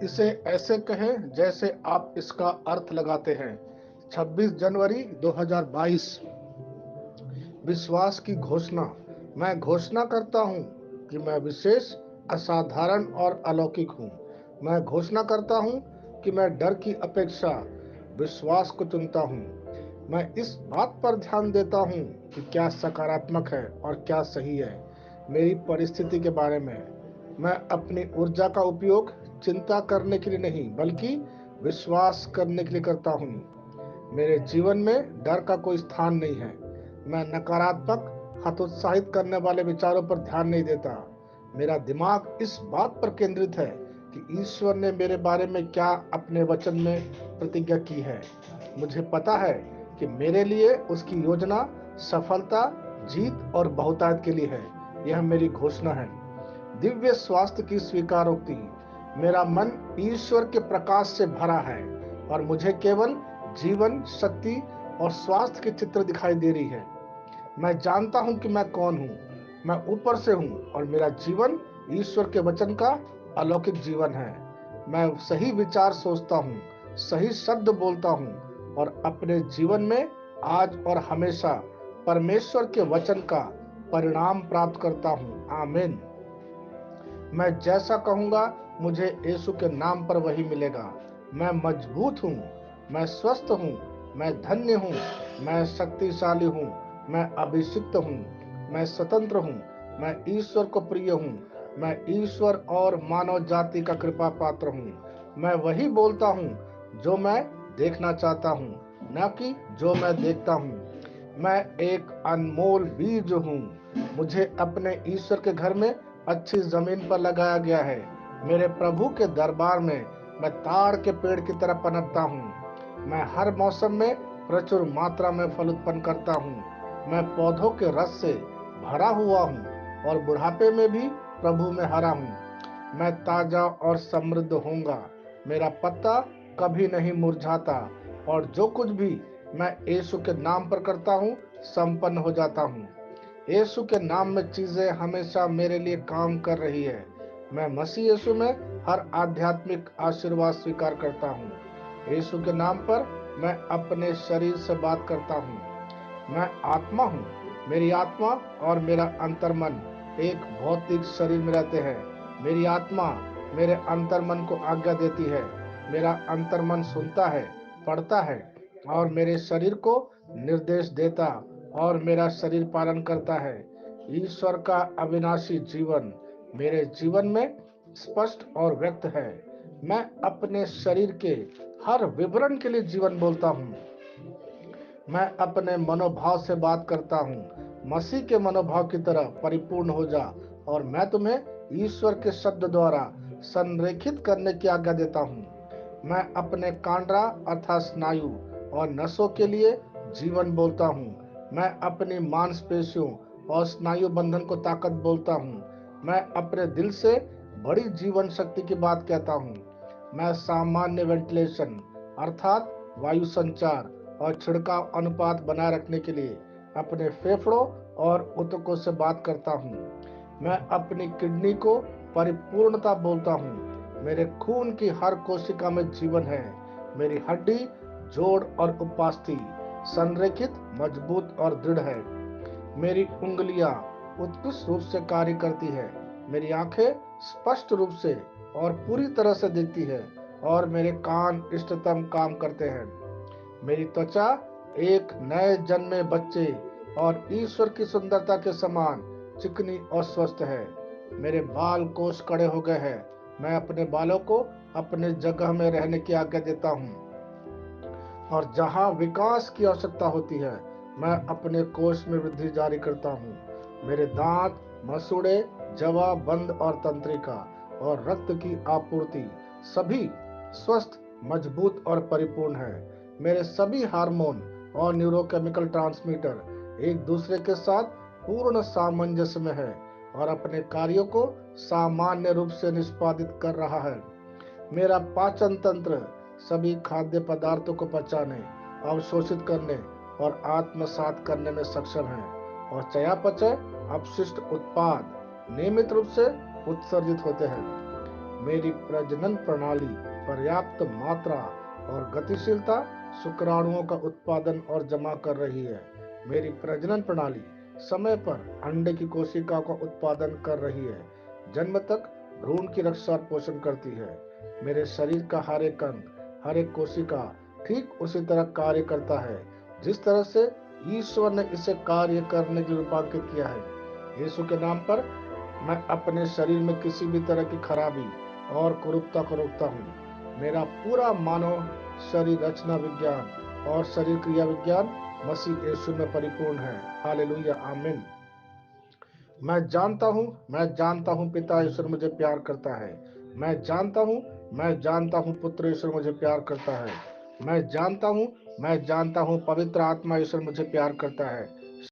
इसे ऐसे कहें जैसे आप इसका अर्थ लगाते हैं। 26 जनवरी 2022। विश्वास की घोषणा। मैं घोषणा करता हूँ कि मैं विशेष, असाधारण और अलौकिक हूँ। मैं घोषणा करता हूँ कि मैं डर की अपेक्षा विश्वास को चुनता हूँ। मैं इस बात पर ध्यान देता हूँ कि क्या सकारात्मक है और क्या सही है मेरी परिस्थिति के बारे में। मैं अपनी ऊर्जा का उपयोग चिंता करने के लिए नहीं, बल्कि विश्वास करने के लिए करता हूँ। मेरे जीवन में डर का कोई स्थान नहीं है। मैं नकारात्मक, हतोत्साहित करने वाले विचारों पर ध्यान नहीं देता। मेरा दिमाग इस बात पर केंद्रित है कि ईश्वर ने मेरे बारे में क्या अपने वचन में प्रतिज्ञा की है। मुझे पता है कि मेरे लिए उसकी योजना सफलता, जीत और बहुतायत के लिए है। यह मेरी घोषणा है। दिव्य स्वास्थ्य की स्वीकारोक्ति। मेरा मन ईश्वर के प्रकाश से भरा है और मुझे केवल जीवन, शक्ति और स्वास्थ्य की चित्र दिखाई दे रही है। मैं जानता हूं कि मैं कौन हूं। मैं ऊपर से हूं और मेरा जीवन ईश्वर के वचन का अलौकिक जीवन है। मैं सही विचार सोचता हूं, सही शब्द बोलता हूं और अपने जीवन में आज और हमेशा परमेश्वर के वचन का परिणाम प्राप्त करता हूं। आमीन। मैं जैसा कहूंगा मुझे यीशु के नाम पर वही मिलेगा। मैं मजबूत हूँ, मैं स्वस्थ हूँ, मैं धन्य हूँ, मैं शक्तिशाली हूँ, मैं अभिषिक्त हूँ, मैं स्वतंत्र हूँ, मैं ईश्वर को प्रिय हूँ, मैं ईश्वर और मानव जाति का कृपा पात्र हूँ। मैं वही बोलता हूँ जो मैं देखना चाहता हूँ, न कि जो मैं देखता हूँ। मैं एक अनमोल बीज हूँ। मुझे अपने ईश्वर के घर में अच्छी जमीन पर लगाया गया है। मेरे प्रभु के दरबार में मैं ताड़ के पेड़ की तरह पनपता हूँ। मैं हर मौसम में प्रचुर मात्रा में फल उत्पन्न करता हूँ। मैं पौधों के रस से भरा हुआ हूँ और बुढ़ापे में भी प्रभु में हरा हूँ। मैं ताजा और समृद्ध होऊंगा। मेरा पत्ता कभी नहीं मुरझाता और जो कुछ भी मैं यीशु के नाम पर करता हूँ संपन्न हो जाता हूँ। यीशु के नाम में चीजें हमेशा मेरे लिए काम कर रही है। मैं मसीह यीशु में हर आध्यात्मिक आशीर्वाद स्वीकार करता हूँ। यीशु के नाम पर मैं अपने शरीर से बात करता हूँ। मैं आत्मा हूँ। मेरी आत्मा और मेरा अंतर्मन एक भौतिक शरीर में रहते हैं। मेरी आत्मा मेरे अंतर्मन को आज्ञा देती है। मेरा अंतर्मन सुनता है, पढ़ता है और मेरे शरीर को निर्देश देता और मेरा शरीर पालन करता है। ईश्वर का अविनाशी जीवन मेरे जीवन में स्पष्ट और व्यक्त है। मैं अपने शरीर के हर विवरण के लिए जीवन बोलता हूँ। मैं अपने मनोभाव से बात करता हूँ। मसीह के मनोभाव की तरह परिपूर्ण हो जा और मैं तुम्हें ईश्वर के शब्द द्वारा संरेखित करने की आज्ञा देता हूँ। मैं अपने कांड्रा अर्थात स्नायु और नसों के लिए जीवन बोलता हूँ। मैं अपनी मांसपेशियों और स्नायु बंधन को ताकत बोलता हूँ। मैं अपने दिल से बड़ी जीवन शक्ति की बात कहता हूँ। मैं सामान्य वेंटिलेशन अर्थात वायु संचार और छिड़काव अनुपात बनाए रखने के लिए अपने फेफड़ों और ऊतकों से बात करता हूँ। मैं अपनी किडनी को परिपूर्णता बोलता हूँ। मेरे खून की हर कोशिका में जीवन है। मेरी हड्डी, जोड़ और उपास्थि संरेखित, मजबूत और दृढ़ है। मेरी उंगलियां उत्कृष्ट रूप से कार्य करती है। मेरी आंखें स्पष्ट रूप से और पूरी तरह से दिखती है और मेरे कान इष्टतम काम करते हैं। मेरी त्वचा एक नए जन्मे बच्चे और ईश्वर की सुंदरता के समान चिकनी और स्वस्थ है। मेरे बाल कोष कड़े हो गए हैं। मैं अपने बालों को अपने जगह में रहने की आज्ञा देता हूँ और जहाँ विकास की आवश्यकता होती है मैं अपने कोष में वृद्धि जारी करता हूँ। मेरे दांत, मसूड़े, जवा, बंद और तंत्रिका और रक्त की आपूर्ति सभी स्वस्थ, मजबूत और परिपूर्ण है। मेरे सभी हार्मोन और न्यूरोकेमिकल ट्रांसमीटर एक दूसरे के साथ पूर्ण सामंजस्य में है और अपने कार्यों को सामान्य रूप से निष्पादित कर रहा है। मेरा पाचन तंत्र सभी खाद्य पदार्थों को पचाने, अवशोषित करने और आत्मसात करने में सक्षम है और चयापचय अपशिष्ट उत्पाद नियमित रूप से उत्सर्जित होते हैं। मेरी प्रजनन प्रणाली पर्याप्त मात्रा और गतिशीलता शुक्राणुओं का उत्पादन और जमा कर रही है। मेरी प्रजनन प्रणाली समय पर अंडे की कोशिका का उत्पादन कर रही है, जन्म तक भ्रूण की रक्षा और पोषण करती है। मेरे शरीर का हर एक अंग, हर एक कोशिका ठीक उसी तरह कार्य करता है जिस तरह से ईश्वर ने इसे कार्य करने के लिए रूपांकित किया है। यीशु के नाम पर मैं अपने शरीर में किसी भी तरह की खराबी और कुरूपता को रोकता हूँ। मेरा पूरा मानव शरीर रचना विज्ञान और शरीर क्रिया विज्ञान मसीह यीशु में परिपूर्ण है। हालेलुया, आमीन। मैं जानता हूँ पिता ईश्वर मुझे प्यार करता है। मैं जानता हूँ पुत्र ईश्वर मुझे प्यार करता है। मैं जानता हूँ पवित्र आत्मा ईश्वर मुझे प्यार करता है।